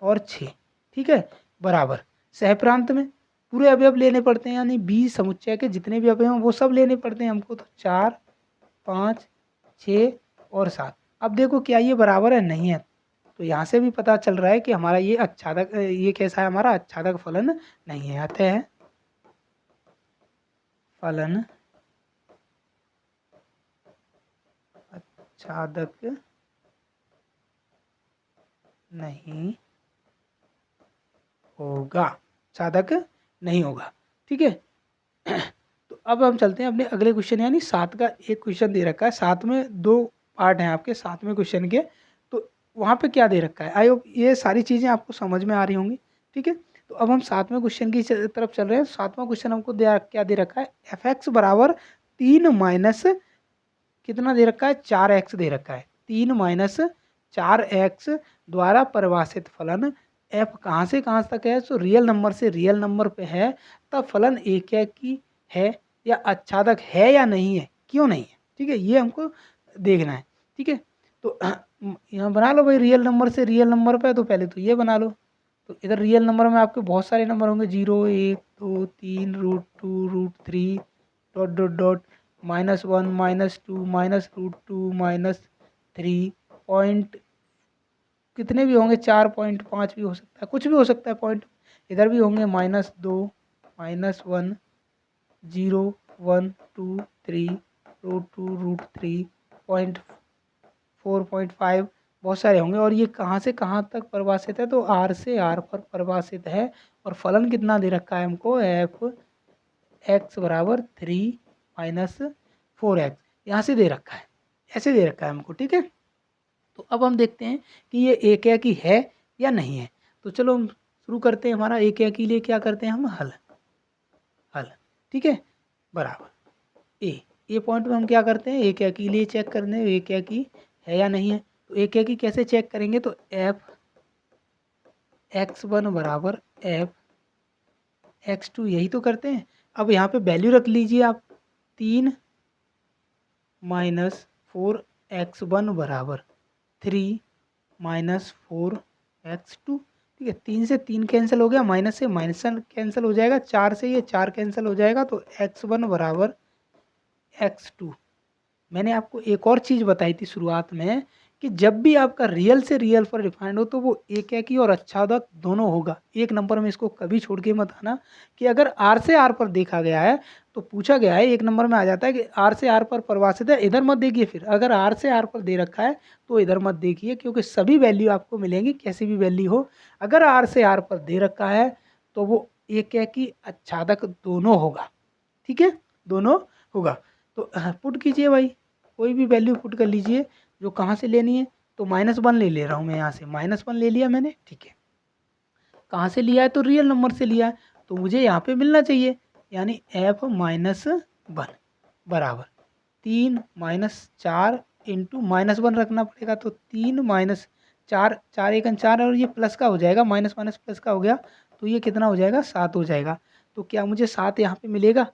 और 6, ठीक है, बराबर। सहप्रांत में पूरे अवयव लेने पड़ते हैं, यानी बी समुच्चय के जितने भी अवयव हैं वो सब लेने पड़ते हैं हमको। तो 4 5 6 और 7। अब देखो क्या ये बराबर है? नहीं है। तो यहाँ से भी पता चल रहा है कि हमारा ये अच्छादक, ये कैसा है? हमारा अच्छादक फलन नहीं है। अतः फलन अच्छादक नहीं होगा, अच्छादक नहीं होगा। ठीक है, तो अब हम चलते हैं अपने अगले क्वेश्चन, यानी 7 का एक क्वेश्चन दे रखा है। 7 में 2 पार्ट हैं आपके 7वें क्वेश्चन के। तो वहाँ पे क्या दे रखा है? आई होप ये सारी चीज़ें आपको समझ में आ रही होंगी। ठीक है, तो अब हम 7वें क्वेश्चन की तरफ चल रहे हैं। 7वां क्वेश्चन हमको क्या दे रखा है, एफ एक्स बराबर 3 माइनस कितना दे रखा है, 4x दे रखा है। 3 माइनस 4x द्वारा परिभाषित फलन f कहाँ से कहाँ तक है, तो रियल नंबर से रियल नंबर पे है, तब फलन एक है कि है या अच्छादक है या नहीं है, क्यों नहीं है। ठीक है, ये हमको देखना है। ठीक है, तो यहाँ बना लो भाई, रियल नंबर से रियल नंबर पे है तो पहले तो ये बना लो। तो इधर रियल नंबर में आपके बहुत सारे नंबर होंगे, 0 1 2 3 √2 √3 डॉट डॉट डॉट -1 -2 -√2 -3 पॉइंट कितने भी होंगे, 4.5 भी हो सकता है, कुछ भी हो सकता है पॉइंट। इधर भी होंगे -2 -1 0 1 2 3 √2 √3 पॉइंट 4.5 बहुत सारे होंगे। और ये कहाँ से कहाँ तक परिभाषित है, तो आर से आर पर परिभाषित है। और फलन कितना दे रखा है हमको, एफ एक्स बराबर 3 - 4x यहाँ से दे रखा है, ऐसे दे रखा है हमको। ठीक है, तो अब हम देखते हैं कि ये एक है कि है या नहीं है। तो चलो हम शुरू करते हैं। हमारा एक है के लिए क्या करते हैं हम, हल हल। ठीक है, बराबर ए पॉइंट में हम क्या करते हैं, एक है के लिए चेक करते हैं एक है कि है या नहीं है। तो एक है कि कैसे चेक करेंगे, तो एफ x1 बराबर एफ x2 यही तो करते हैं। अब यहाँ पे वैल्यू रख लीजिए आप, 3 - 4x1 बराबर 3 - 4x2। ठीक है, 3 से 3 कैंसिल हो गया, माइनस से माइनस कैंसिल हो जाएगा, 4 से ये 4 कैंसिल हो जाएगा, तो x1 बराबर x2। मैंने आपको एक और चीज़ बताई थी शुरुआत में कि जब भी आपका रियल से रियल पर डिफाइंड हो तो वो एक है कि और अच्छादक दोनों होगा। एक नंबर में इसको कभी छोड़ के मत आना कि अगर आर से आर पर देखा गया है तो पूछा गया है, एक नंबर में आ जाता है कि आर से आर पर परिभाषित है, इधर मत देखिए। फिर अगर आर से आर पर दे रखा है तो इधर मत देखिए, क्योंकि सभी वैल्यू आपको मिलेंगी, कैसी भी वैल्यू हो। अगर आर से आर पर दे रखा है तो वो एक है कि अच्छादक दोनों होगा। ठीक है, दोनों होगा। तो पुट कीजिए भाई, कोई भी वैल्यू पुट कर लीजिए जो कहाँ से लेनी है। तो -1 ले रहा हूँ मैं यहाँ से, -1 ले लिया मैंने। ठीक है, कहाँ से लिया है, तो रियल नंबर से लिया है, तो मुझे यहाँ पे मिलना चाहिए, यानी f -1 बराबर 3 - 4 इंटू -1 रखना पड़ेगा। तो 3 - 4, 4 1 4, और ये प्लस का हो जाएगा, माइनस माइनस प्लस का हो गया, तो ये कितना हो जाएगा, 7 हो जाएगा। तो क्या मुझे 7 यहाँ पे मिलेगा,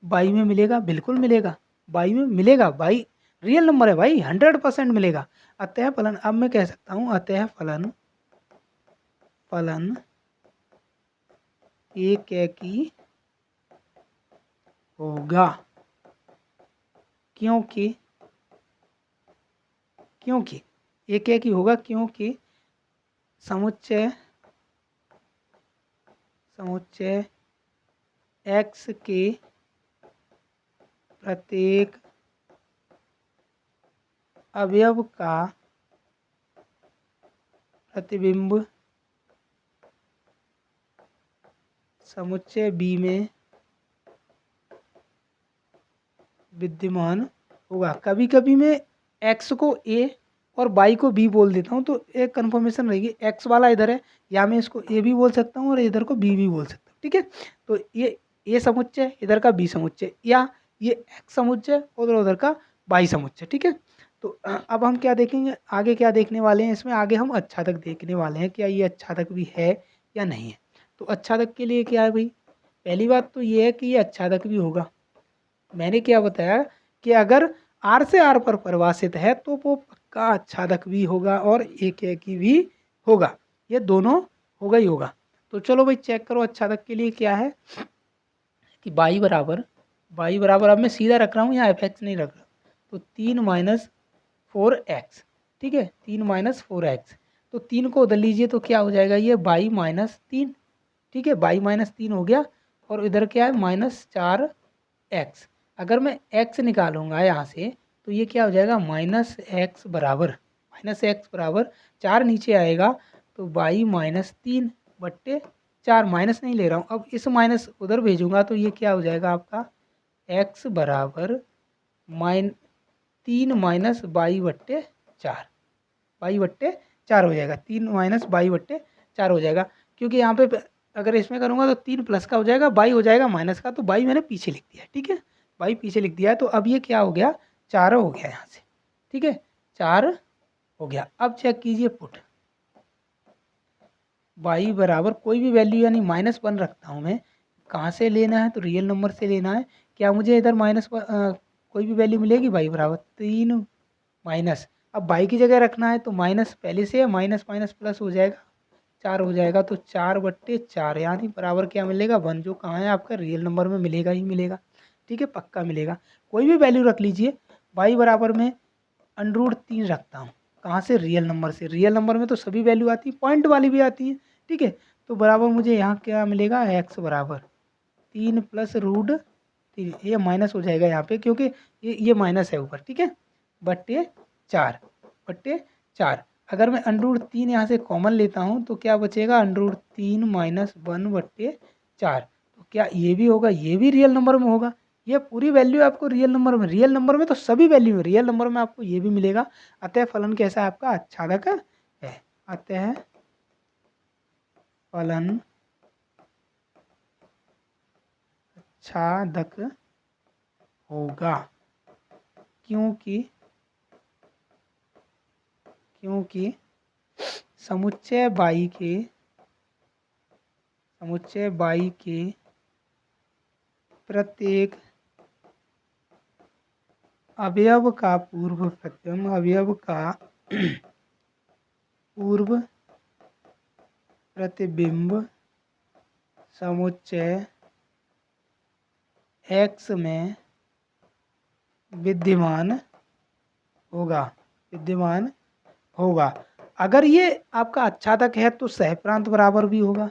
बाई में मिलेगा, बिल्कुल मिलेगा, बाई में मिलेगा। बाई रियल नंबर है भाई, 100% मिलेगा। अतः फलन, अब मैं कह सकता हूँ अतः फलन फलन एक है कि होगा, क्योंकि क्योंकि एक है कि होगा, क्योंकि समुच्चय समुच्चय x के प्रत्येक अवयव का प्रतिबिंब समुच्चय b में विद्यमान होगा। कभी कभी मैं x को a और y को b बोल देता हूँ, तो एक कन्फर्मेशन रहेगी, x वाला इधर है, या मैं इसको a भी बोल सकता हूँ और इधर को b भी बोल सकता हूँ। ठीक है, तो ये a समुच्चय, इधर का b समुच्चय, या ये x समुच्चय और उधर का y समुच्चय। ठीक है, तो अब हम क्या देखेंगे, आगे क्या देखने वाले हैं इसमें, आगे हम अच्छादक देखने वाले हैं, क्या ये अच्छादक भी है या नहीं है। तो अच्छादक के लिए क्या है भाई, पहली बात तो ये है कि ये अच्छादक भी होगा। मैंने क्या बताया कि अगर आर से आर पर परिभाषित है तो वो पक्का अच्छादक भी होगा और एक की भी होगा, ये दोनों होगा ही होगा। तो चलो भाई चेक करो अच्छादक के लिए क्या है, कि बाई बराबर अब मैं सीधा रख रहा हूँ, यहाँ एफ एक्स नहीं रख रहा। तो 3 - 4x, ठीक है, 3 - 4x, तो 3 को उधर लीजिए तो क्या हो जाएगा, ये बाई -3। ठीक है, बाई -3 हो गया, और इधर क्या है, -4x। अगर मैं x निकालूंगा यहाँ से तो ये क्या हो जाएगा, -x बराबर 4 नीचे आएगा, तो बाई -3/4, माइनस नहीं ले रहा हूँ, अब इस माइनस उधर भेजूंगा तो ये क्या हो जाएगा आपका, x बराबर -3 - 22/4, 22/4 हो जाएगा, 3 - 22/4 हो जाएगा। क्योंकि यहाँ पे अगर इसमें करूँगा तो 3 प्लस का हो जाएगा, बाई हो जाएगा माइनस का, तो बाई मैंने पीछे लिख दिया, ठीक है, बाई पीछे लिख दिया। तो अब ये क्या हो गया, 4 हो गया यहाँ से, ठीक है, 4 हो गया। अब चेक कीजिए पुट बाई बराबर कोई भी वैल्यू यानी -1 रखता हूँ मैं, कहाँ से लेना है तो रियल नंबर से लेना है। क्या मुझे इधर कोई भी वैल्यू मिलेगी, बाई बराबर 3 माइनस, अब बाई की जगह रखना है तो माइनस पहले से है, माइनस माइनस प्लस हो जाएगा, 4 हो जाएगा, तो 4/4 यानी बराबर क्या मिलेगा, 1, जो कहाँ है आपका रियल नंबर में मिलेगा ही मिलेगा, ठीक है, पक्का मिलेगा। कोई भी वैल्यू रख लीजिए, बाई बराबर में √3 रखता हूँ, कहाँ से, रियल नंबर से। रियल नंबर में तो सभी वैल्यू आती है, पॉइंट वाली भी आती है, ठीक है। तो बराबर मुझे यहाँ क्या मिलेगा, x बराबर 3 + √3, ये माइनस हो जाएगा यहाँ पे क्योंकि ये माइनस है ऊपर, ठीक है, /4 अगर मैं √3 यहाँ से कॉमन लेता हूँ तो क्या बचेगा, √3 - 1/4। तो क्या ये भी होगा, ये भी रियल नंबर में होगा, ये पूरी वैल्यू आपको रियल नंबर में तो सभी वैल्यू है, रियल नंबर में आपको ये भी मिलेगा। अतः फलन कैसा है आपका, आच्छादक है। अतः फलन आच्छादक होगा, क्योंकि समुच्चय बाई के प्रत्येक अवयव का पूर्व प्रतिबिंब समुच्चय x में विद्यमान होगा। अगर ये आपका आच्छादक है तो सहप्रांत बराबर भी होगा,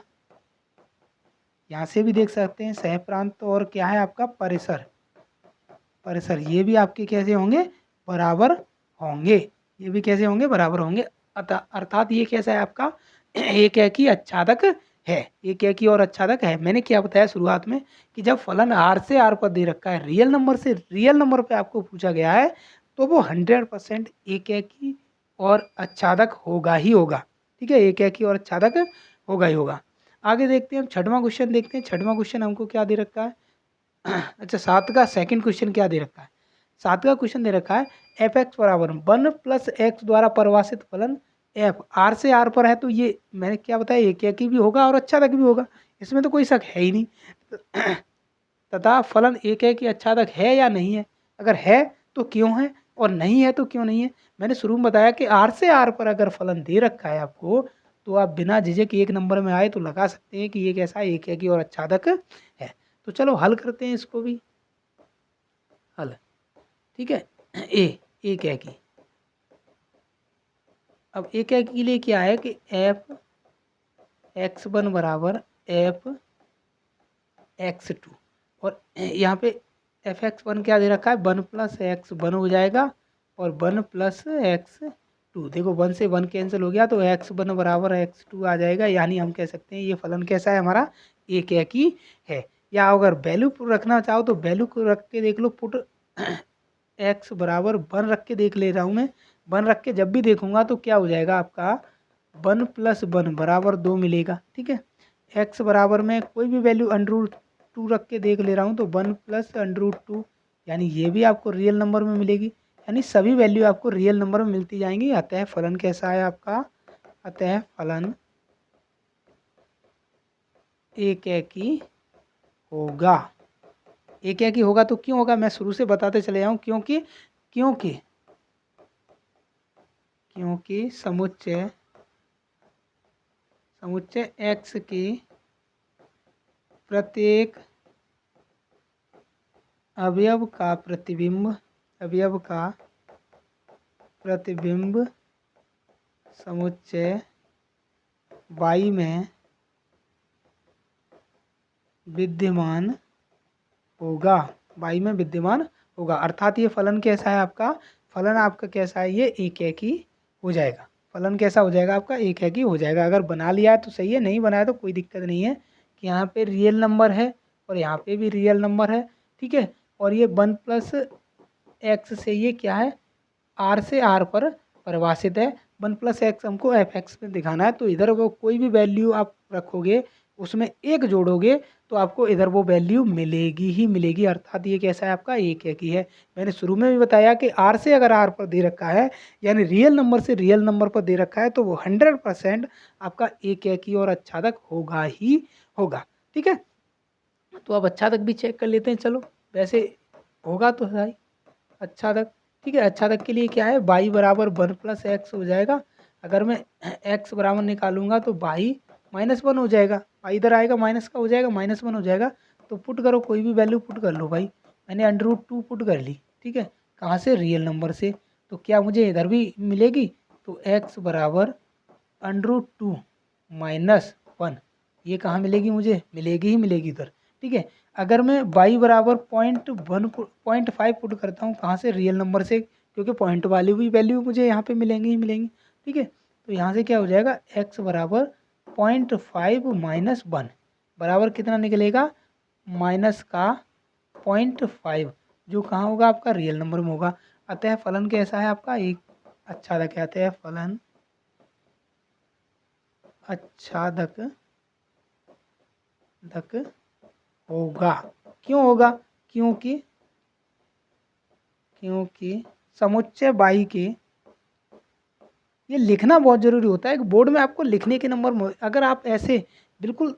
यहाँ से भी देख सकते हैं, सहप्रांत और क्या है आपका परिसर, ये भी आपके कैसे होंगे, बराबर होंगे, ये भी कैसे होंगे, बराबर होंगे। अर्थात ये कैसा है आपका, एक एकी आच्छादक है, एक एकी और आच्छादक है। मैंने क्या बताया शुरुआत में कि जब फलन r से r पर दे रखा है, रियल नंबर से रियल नंबर पे आपको पूछा गया है, तो वो 100% एक एकी और आच्छादक होगा ही होगा, ठीक है, एक एकी और आच्छादक होगा ही होगा। आगे देखते हैं, हम छठवां क्वेश्चन देखते हैं। छठवां क्वेश्चन हमको क्या दे रखा है, अच्छा 7 का सेकंड क्वेश्चन क्या दे रखा है, 7 का क्वेश्चन दे रखा है f(x) बराबर 1 + x द्वारा परिभाषित फलन f r से r पर है, तो ये मैंने क्या बताया, एक एकी भी होगा और आच्छादक भी होगा, इसमें तो कोई शक है ही नहीं। तथा फलन एक एकी आच्छादक है या नहीं है, अगर है तो क्यों है और नहीं है तो क्यों नहीं है। मैंने शुरू में बताया कि r से r पर अगर फलन दे रखा है आपको, तो आप बिना झिझक एक नंबर में आए तो लगा सकते हैं कि ये कैसा एक एकी और आच्छादक है। तो चलो हल करते हैं इसको भी, हल, ठीक है। एक एकी, अब एक एकी के लिए क्या है कि f(x1) बराबर f(x2) और यहाँ पे f(x1) क्या दे रखा है, 1 + x 1 हो जाएगा और 1 + x2, देखो 1 से 1 कैंसिल हो गया तो x1 बराबर x2 आ जाएगा, यानी हम कह सकते हैं ये फलन कैसा है हमारा, एक एकी है। या अगर वैल्यू रखना चाहो तो वैल्यू को रख के देख लो, पुट x बराबर 1 रख के देख ले रहा हूँ मैं, 1 रख के जब भी देखूंगा तो क्या हो जाएगा आपका, 1 + 1 बराबर 2 मिलेगा, ठीक है। x बराबर में कोई भी वैल्यू √2 रख के देख ले रहा हूँ तो 1 + √2, यानी ये भी आपको रियल नंबर में मिलेगी, यानी सभी वैल्यू आपको रियल नंबर में मिलती जाएंगी। अतः फलन कैसा है आपका, अतः फलन एक एकी होगा। एक एकी होगा तो क्यों होगा, मैं शुरू से बताते चले जाऊँ, क्योंकि समुच्चय x की प्रत्येक अवयव का प्रतिबिंब समुच्चय y में विद्यमान होगा, अर्थात ये फलन कैसा है आपका, फलन आपका कैसा है, ये एक एकी हो जाएगा, फलन कैसा हो जाएगा आपका, एक एकी हो जाएगा। अगर बना लिया है तो सही है, नहीं बनाया तो कोई दिक्कत नहीं है, कि यहाँ पे रियल नंबर है और यहाँ पे भी रियल नंबर है, ठीक है। और ये 1 + x से ये क्या है, r से r पर परिभाषित है, 1 + x हमको f(x) में दिखाना है, तो इधर वो कोई भी वैल्यू आप रखोगे उसमें 1 जोड़ोगे तो आपको इधर वो वैल्यू मिलेगी ही मिलेगी, अर्थात ये कैसा है आपका एक ही है। मैंने शुरू में भी बताया कि आर से अगर आर पर दे रखा है यानी रियल नंबर से रियल नंबर पर दे रखा है तो वो 100% आपका एक ही और अच्छादक होगा ही होगा। ठीक है, तो अब अच्छादक भी चेक कर लेते हैं। चलो, वैसे होगा तो सही अच्छादक। ठीक है, अच्छादक के लिए क्या है, y बराबर 1 + x हो जाएगा। अगर मैं x बराबर निकालूंगा तो y -1 हो जाएगा, y इधर आएगा माइनस का हो जाएगा, -1 हो जाएगा। तो पुट करो, कोई भी वैल्यू पुट कर लो भाई। मैंने √2 पुट कर ली। ठीक है, कहाँ से, रियल नंबर से। तो क्या मुझे इधर भी मिलेगी, तो x बराबर √2 -1, ये कहाँ मिलेगी, मुझे मिलेगी ही मिलेगी इधर। ठीक है, अगर मैं y बराबर 0.5 पुट करता हूँ, कहाँ से, रियल नंबर से, क्योंकि पॉइंट वाली हुई वैल्यू मुझे यहाँ पे मिलेंगी ही मिलेंगी। ठीक है, तो यहाँ से क्या हो जाएगा, x बराबर 0.5 -1 बराबर कितना निकलेगा, माइनस का 0.5, जो कहाँ होगा, आपका रियल नंबर में होगा। अतः फलन कैसा है आपका, एक अच्छा कहते हैं फलन अच्छादक होगा। क्यों होगा, क्योंकि समुच्चय बाई के, ये लिखना बहुत ज़रूरी होता है कि बोर्ड में आपको लिखने के नंबर, अगर आप ऐसे बिल्कुल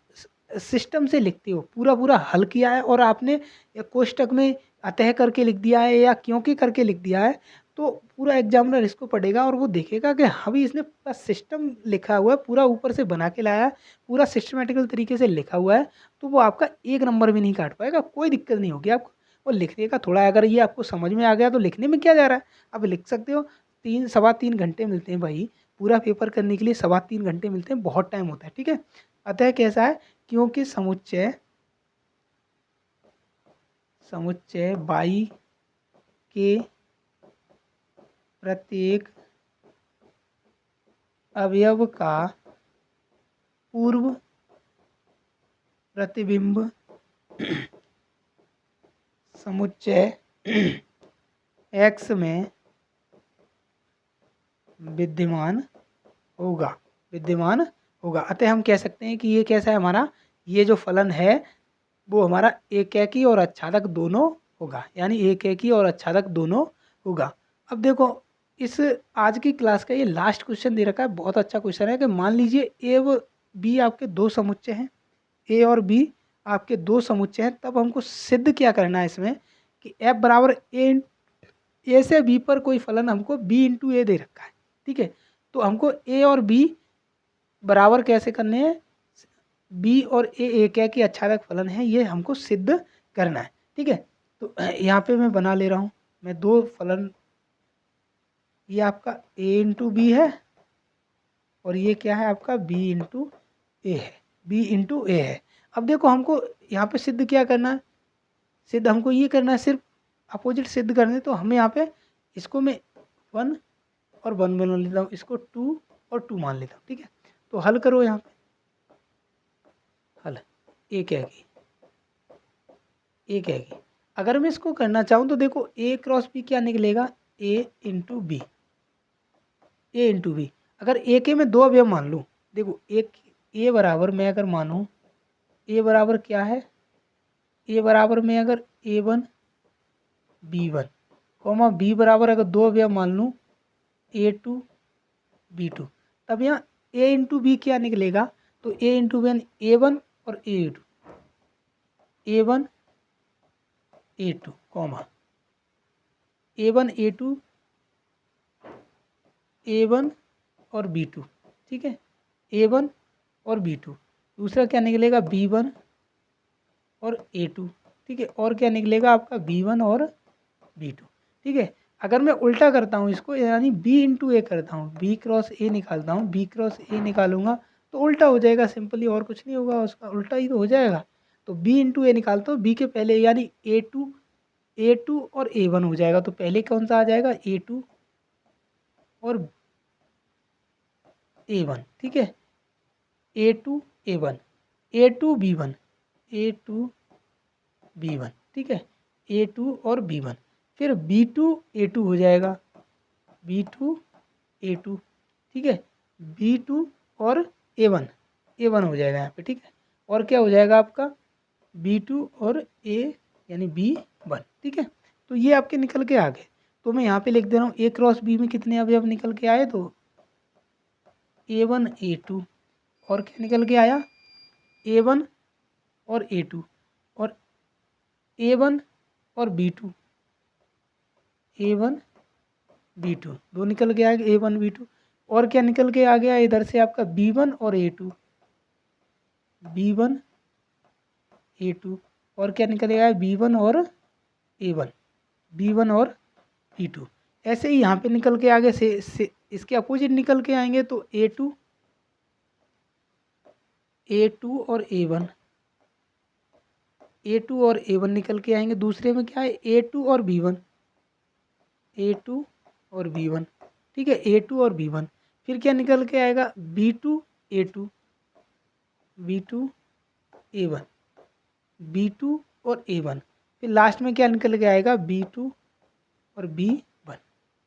सिस्टम से लिखते हो, पूरा पूरा हल किया है और आपने कोष्टक में अतः करके लिख दिया है या क्योंकि करके लिख दिया है, तो पूरा एग्जामिनर इसको पढ़ेगा और वो देखेगा कि हाँ भी इसने पूरा सिस्टम लिखा हुआ है, पूरा ऊपर से बना के लाया है, पूरा सिस्टमेटिकल तरीके से लिखा हुआ है, तो वो आपका एक नंबर भी नहीं काट पाएगा, कोई दिक्कत नहीं होगी आपको। वो लिखने का थोड़ा, अगर ये आपको समझ में आ गया तो लिखने में क्या जा रहा है, आप लिख सकते हो। 3 सवा 3 घंटे मिलते हैं भाई, पूरा पेपर करने के लिए 3.25 घंटे मिलते हैं, बहुत टाइम होता है। ठीक है, अतः कैसा है, क्योंकि समुच्चय बाई के प्रत्येक अवयव का पूर्व प्रतिबिंब समुच्चय x में विद्यमान होगा। अतः हम कह सकते हैं कि ये कैसा है हमारा, ये जो फलन है वो हमारा एक और अच्छादक दोनों होगा, यानी एक और अच्छादक दोनों होगा। अब देखो, इस आज की क्लास का ये लास्ट क्वेश्चन दे रखा है, बहुत अच्छा क्वेश्चन है कि मान लीजिए ए व बी आपके दो समुच्चय हैं, ए और बी आपके दो समुच्चय हैं, तब हमको सिद्ध क्या करना है इसमें कि f बराबर ए से बी पर कोई फलन हमको b इंटू ए दे रखा है। ठीक है, तो हमको ए और बी बराबर कैसे करने हैं, बी और ए एक है कि अच्छादक फलन है, ये हमको सिद्ध करना है। ठीक है, तो यहाँ पे मैं बना ले रहा हूँ, मैं दो फलन, ये आपका ए इंटू बी है और ये क्या है आपका बी इंटू ए है। अब देखो, हमको यहाँ पे सिद्ध क्या करना है, सिद्ध हमको ये करना है, सिर्फ अपोजिट सिद्ध करने, तो हमें यहाँ पे इसको मैं 1 और 1 मान लेता हूँ, इसको 2 और 2 मान लेता हूँ। ठीक है, तो हल करो, यहाँ पे हल एक है कि अगर मैं इसको करना चाहूँ तो देखो ए क्रॉस बी क्या निकलेगा, ए इंटू बी। अगर ए के मैं दो अवयव मान लूँ, देखो एक ए बराबर मैं अगर मानूँ, ए बराबर क्या है, ए बराबर में अगर A1 B1 कॉमा बी बराबर अगर दो अवयव मान लूँ A2 B2, तब यहाँ ए इंटू बी क्या निकलेगा, तो ए इंटू बी A1 और A1 A2 comma A1 A1 और B2। ठीक है, A1 और B2, दूसरा क्या निकलेगा B1 और A2। ठीक है, और क्या निकलेगा आपका B1 और B2। ठीक है, अगर मैं उल्टा करता हूँ इसको, यानी B इंटू ए करता हूँ, B क्रॉस ए निकालता हूँ, B क्रॉस ए निकालूंगा तो उल्टा हो जाएगा, सिंपली, और कुछ नहीं होगा, उसका उल्टा ही तो हो जाएगा। तो B इंटू ए निकालता हूँ, B के पहले यानी A2 और A1 हो जाएगा, तो पहले कौन सा आ जाएगा, A2 और A1। ठीक है, A2 A1 A2 B1 A2 B1। ठीक है, A2 और B1, फिर B2 A2 हो जाएगा, B2 A2। ठीक है, B2 और A1 हो जाएगा यहाँ पे। ठीक है, और क्या हो जाएगा आपका B2 और A यानी B1, ठीक है। तो ये आपके निकल के आ गए। तो मैं यहाँ पे लिख दे रहा हूँ A क्रॉस B में कितने अवयव निकल के आए, तो A1 A2, और क्या निकल के आया A1 और A2, और A1 और B2, A1 B2 दो निकल के आ गए A1 B2, और क्या निकल के आ गया इधर से आपका B1 और A2, B1 A2, और क्या निकल के आया B1 और A1, B1 और B2। ऐसे ही यहाँ पे निकल के आगे से इसके अपोजिट निकल के आएंगे तो A2 और A1, A2 और A1 निकल के आएंगे। दूसरे में क्या है A2 और B1, A2 और B1, ठीक है, A2 और B1। फिर क्या निकल के आएगा B2 A2, B2 A1, B2 और A1। फिर लास्ट में क्या निकल के आएगा B2 और B1,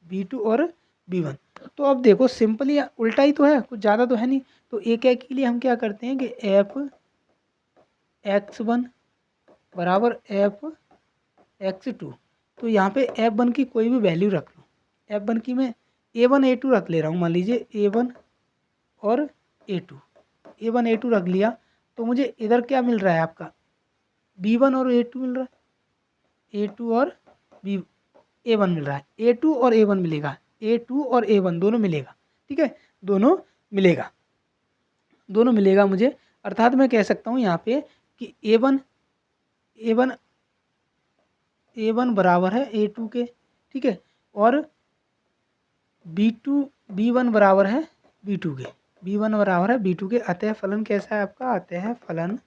B2 और B1। तो अब देखो सिंपली उल्टा ही तो है, कुछ ज़्यादा तो है नहीं। तो एक के लिए हम क्या करते हैं कि Fx1 बराबर Fx2। तो यहाँ पे F1 की कोई भी वैल्यू रख लो। F1 की मैं A1 A2 रख ले रहा हूँ, मान लीजिए A1 और A2, A1 A2 रख लिया। तो मुझे इधर क्या मिल रहा है आपका B1 और A2 मिल रहा है, A2 और A1 मिल रहा है, A2 और A1 मिलेगा, A2 और A1 दोनों मिलेगा, ठीक है, दोनों मिलेगा मुझे। अर्थात मैं कह सकता हूँ यहाँ पे कि A1 बराबर है A2 के, ठीक है, और B1 बराबर है B2 के, B1 बराबर है B2 के। अतः फलन कैसा है आपका, अतः फलन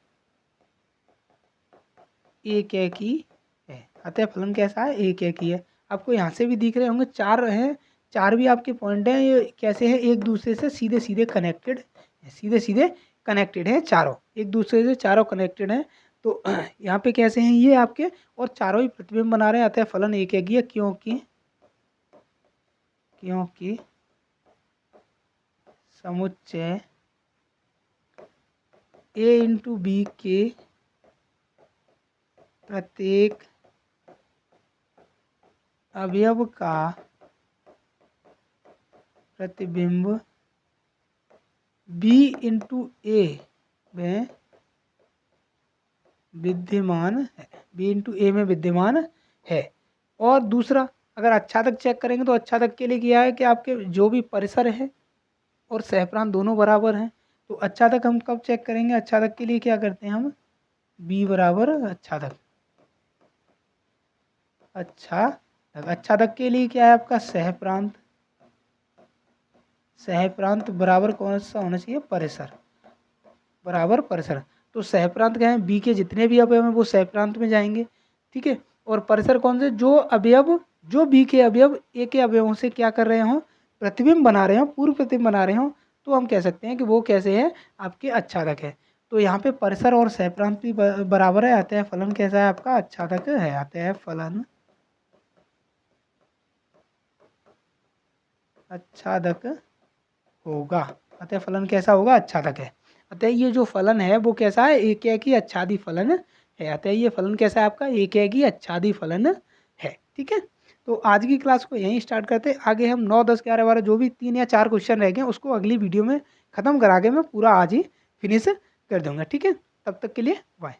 एक ही है। अतः फलन कैसा है, एक ही है। आपको यहाँ से भी दिख रहे होंगे चार हैं, चार भी आपके पॉइंट हैं। ये कैसे हैं, एक दूसरे से सीधे सीधे कनेक्टेड हैं, चारों एक दूसरे से चारों कनेक्टेड हैं। तो यहाँ पे कैसे हैं ये आपके, और चारों ही प्रतिबिंब बना रहे हैं। अतः फलन एक ही है, क्योंकि समुच्चय A इंटू B के प्रत्येक अवयव का प्रतिबिंब B इंटू A में विद्यमान है, B इंटू A में विद्यमान है। और दूसरा, अगर अच्छादक चेक करेंगे तो अच्छादक के लिए क्या है कि आपके जो भी परिसर है और सहप्रांत दोनों बराबर हैं। तो अच्छादक हम कब चेक करेंगे, अच्छादक के लिए क्या करते हैं हम, B बराबर अच्छादक के लिए क्या है आपका सहप्रांत बराबर कौन सा होना चाहिए, परिसर बराबर परिसर। तो सहप्रांत क्या है, बी के जितने भी अवयव हैं वो सहप्रांत में जाएंगे, ठीक है। और परिसर कौन से, जो बी के अवयव ए के अवयवों से क्या कर रहे हों, प्रतिबिंब बना रहे हों, पूर्व प्रतिबिंब बना रहे हों, तो हम कह सकते हैं कि वो कैसे है, आपके अच्छादक है। तो यहाँ पे परिसर और सहप्रांत भी बराबर है। अतः फलन कैसा है आपका, अच्छादक है। अतः फलन अच्छादक होगा। अतः फलन कैसा होगा, अच्छादक है। अतः ये जो फलन है वो कैसा है, एक ही अच्छादी फलन है। अतः ये फलन कैसा है आपका, एक ही अच्छादी फलन है, ठीक है। तो आज की क्लास को यहीं स्टार्ट करते हैं। आगे हम 9, 10, 11, 12 जो भी 3 या 4 क्वेश्चन रह गए उसको अगली वीडियो में ख़त्म करा के मैं पूरा आज ही फिनिश कर दूंगा, ठीक है। तब तक के लिए बाय।